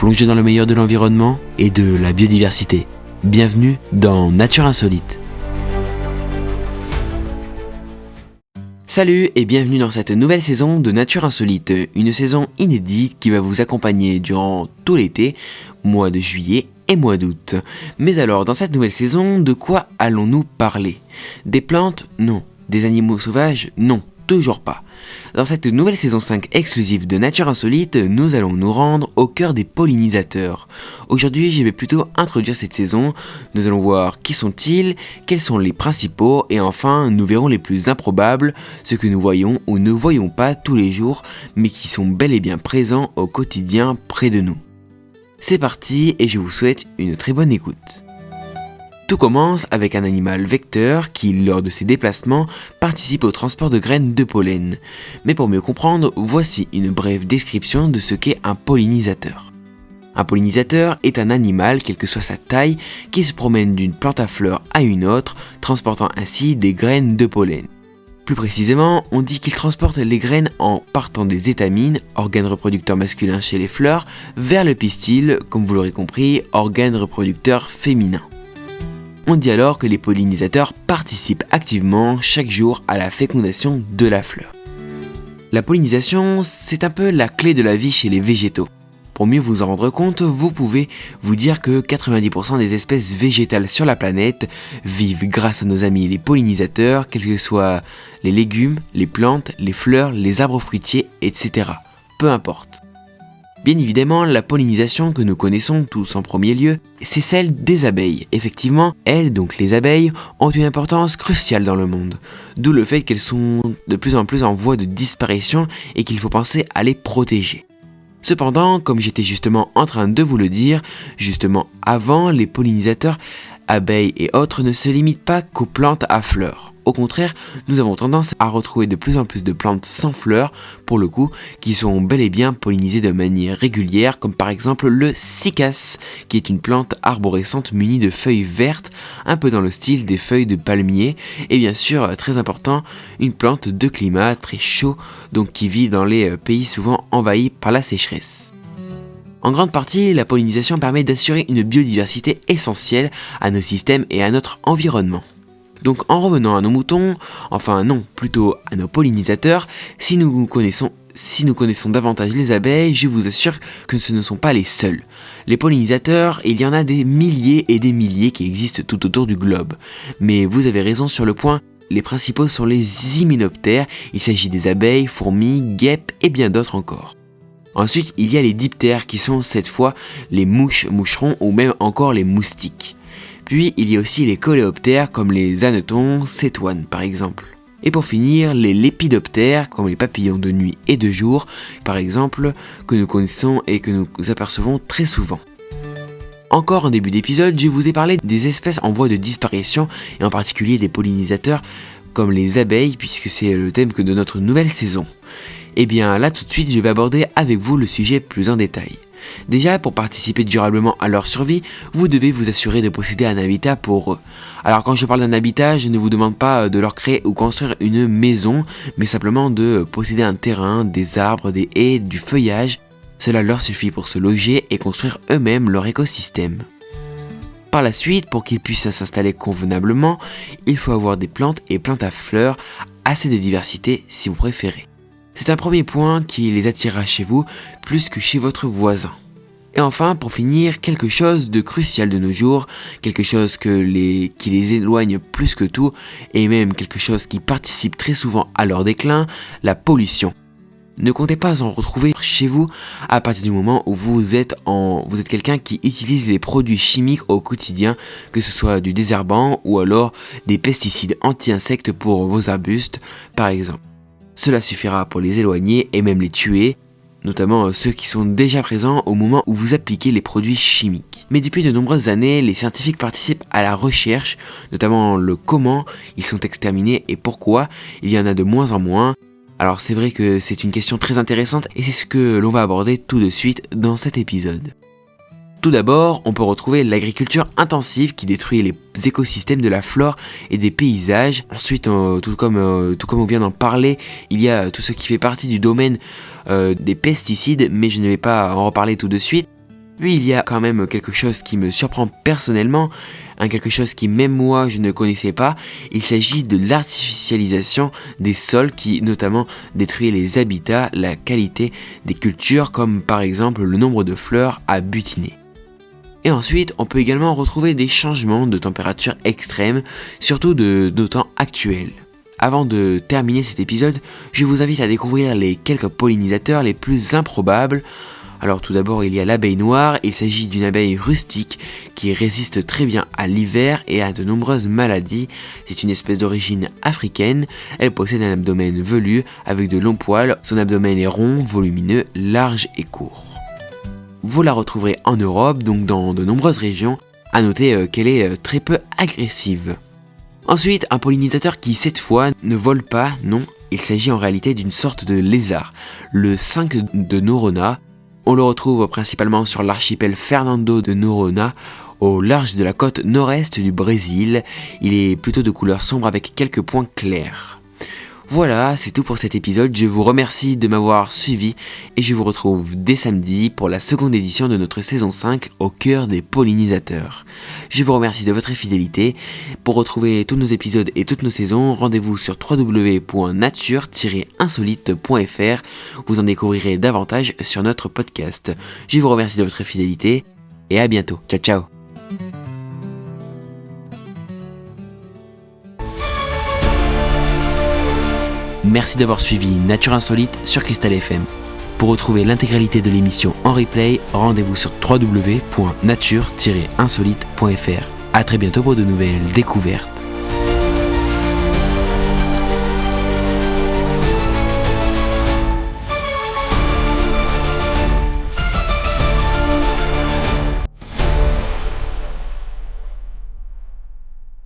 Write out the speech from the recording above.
plonger dans le meilleur de l'environnement et de la biodiversité. Bienvenue dans Nature Insolite. Salut et bienvenue dans cette nouvelle saison de Nature Insolite, une saison inédite qui va vous accompagner durant tout l'été, mois de juillet et mois d'août. Mais alors, dans cette nouvelle saison, de quoi allons-nous parler ? Des plantes ? Non. Des animaux sauvages ? Non. Toujours pas. Dans cette nouvelle saison 5 exclusive de Nature Insolite, nous allons nous rendre au cœur des pollinisateurs. Aujourd'hui, je vais plutôt introduire cette saison. Nous allons voir qui sont-ils, quels sont les principaux, et enfin, nous verrons les plus improbables, ceux que nous voyons ou ne voyons pas tous les jours, mais qui sont bel et bien présents au quotidien près de nous. C'est parti et je vous souhaite une très bonne écoute. Tout commence avec un animal vecteur qui, lors de ses déplacements, participe au transport de graines de pollen. Mais pour mieux comprendre, voici une brève description de ce qu'est un pollinisateur. Un pollinisateur est un animal, quelle que soit sa taille, qui se promène d'une plante à fleurs à une autre, transportant ainsi des graines de pollen. Plus précisément, on dit qu'il transporte les graines en partant des étamines, organe reproducteur masculin chez les fleurs, vers le pistil, comme vous l'aurez compris, organe reproducteur féminin. On dit alors que les pollinisateurs participent activement chaque jour à la fécondation de la fleur. La pollinisation, c'est un peu la clé de la vie chez les végétaux. Pour mieux vous en rendre compte, vous pouvez vous dire que 90% des espèces végétales sur la planète vivent grâce à nos amis les pollinisateurs, quels que soient les légumes, les plantes, les fleurs, les arbres fruitiers, etc. Peu importe. Bien évidemment, la pollinisation que nous connaissons tous en premier lieu, c'est celle des abeilles. Effectivement, elles, donc les abeilles, ont une importance cruciale dans le monde. D'où le fait qu'elles sont de plus en plus en voie de disparition et qu'il faut penser à les protéger. Cependant, comme j'étais justement en train de vous le dire, justement avant, les pollinisateurs, abeilles et autres ne se limitent pas qu'aux plantes à fleurs. Au contraire, nous avons tendance à retrouver de plus en plus de plantes sans fleurs, pour le coup, qui sont bel et bien pollinisées de manière régulière, comme par exemple le cycas, qui est une plante arborescente munie de feuilles vertes, un peu dans le style des feuilles de palmier, et bien sûr, très important, une plante de climat très chaud, donc qui vit dans les pays souvent envahis par la sécheresse. En grande partie, la pollinisation permet d'assurer une biodiversité essentielle à nos systèmes et à notre environnement. Donc en revenant à nos moutons, enfin non, plutôt à nos pollinisateurs, si nous connaissons davantage les abeilles, je vous assure que ce ne sont pas les seuls. Les pollinisateurs, il y en a des milliers et des milliers qui existent tout autour du globe. Mais vous avez raison sur le point, les principaux sont les hyménoptères, il s'agit des abeilles, fourmis, guêpes et bien d'autres encore. Ensuite, il y a les diptères qui sont cette fois les mouches, moucherons ou même encore les moustiques. Puis il y a aussi les coléoptères comme les hannetons, cétoines par exemple. Et pour finir, les lépidoptères comme les papillons de nuit et de jour par exemple, que nous connaissons et que nous apercevons très souvent. Encore en début d'épisode, je vous ai parlé des espèces en voie de disparition et en particulier des pollinisateurs comme les abeilles puisque c'est le thème de notre nouvelle saison. Et bien là tout de suite je vais aborder avec vous le sujet plus en détail. Déjà, pour participer durablement à leur survie, vous devez vous assurer de posséder un habitat pour eux. Alors quand je parle d'un habitat, je ne vous demande pas de leur créer ou construire une maison, mais simplement de posséder un terrain, des arbres, des haies, du feuillage. Cela leur suffit pour se loger et construire eux-mêmes leur écosystème. Par la suite, pour qu'ils puissent s'installer convenablement, il faut avoir des plantes et plantes à fleurs, assez de diversité si vous préférez. C'est un premier point qui les attirera chez vous plus que chez votre voisin. Et enfin, pour finir, quelque chose de crucial de nos jours, quelque chose qui les éloigne plus que tout, et même quelque chose qui participe très souvent à leur déclin, la pollution. Ne comptez pas en retrouver chez vous à partir du moment où vous êtes quelqu'un qui utilise les produits chimiques au quotidien, que ce soit du désherbant ou alors des pesticides anti-insectes pour vos arbustes, par exemple. Cela suffira pour les éloigner et même les tuer, notamment ceux qui sont déjà présents au moment où vous appliquez les produits chimiques. Mais depuis de nombreuses années, les scientifiques participent à la recherche, notamment le comment ils sont exterminés et pourquoi il y en a de moins en moins. Alors c'est vrai que c'est une question très intéressante et c'est ce que l'on va aborder tout de suite dans cet épisode. Tout d'abord, on peut retrouver l'agriculture intensive qui détruit les écosystèmes de la flore et des paysages. Ensuite, tout comme on vient d'en parler, il y a tout ce qui fait partie du domaine des pesticides, mais je ne vais pas en reparler tout de suite. Puis il y a quand même quelque chose qui me surprend personnellement, quelque chose qui même moi je ne connaissais pas. Il s'agit de l'artificialisation des sols qui notamment détruit les habitats, la qualité des cultures, comme par exemple le nombre de fleurs à butiner. Et ensuite, on peut également retrouver des changements de température extrêmes, surtout de nos temps actuels. Avant de terminer cet épisode, je vous invite à découvrir les quelques pollinisateurs les plus improbables. Alors tout d'abord, il y a l'abeille noire. Il s'agit d'une abeille rustique qui résiste très bien à l'hiver et à de nombreuses maladies. C'est une espèce d'origine africaine. Elle possède un abdomen velu avec de longs poils. Son abdomen est rond, volumineux, large et court. Vous la retrouverez en Europe, donc dans de nombreuses régions. À noter qu'elle est très peu agressive. Ensuite, un pollinisateur qui cette fois ne vole pas, non, il s'agit en réalité d'une sorte de lézard, le 5 de Noronha. On le retrouve principalement sur l'archipel Fernando de Noronha, au large de la côte nord-est du Brésil. Il est plutôt de couleur sombre avec quelques points clairs. Voilà, c'est tout pour cet épisode. Je vous remercie de m'avoir suivi et je vous retrouve dès samedi pour la seconde édition de notre saison 5 au cœur des pollinisateurs. Je vous remercie de votre fidélité. Pour retrouver tous nos épisodes et toutes nos saisons, rendez-vous sur www.nature-insolite.fr. Vous en découvrirez davantage sur notre podcast. Je vous remercie de votre fidélité et à bientôt. Ciao ciao. Merci d'avoir suivi Nature Insolite sur Cristal FM. Pour retrouver l'intégralité de l'émission en replay, rendez-vous sur www.nature-insolite.fr. A très bientôt pour de nouvelles découvertes.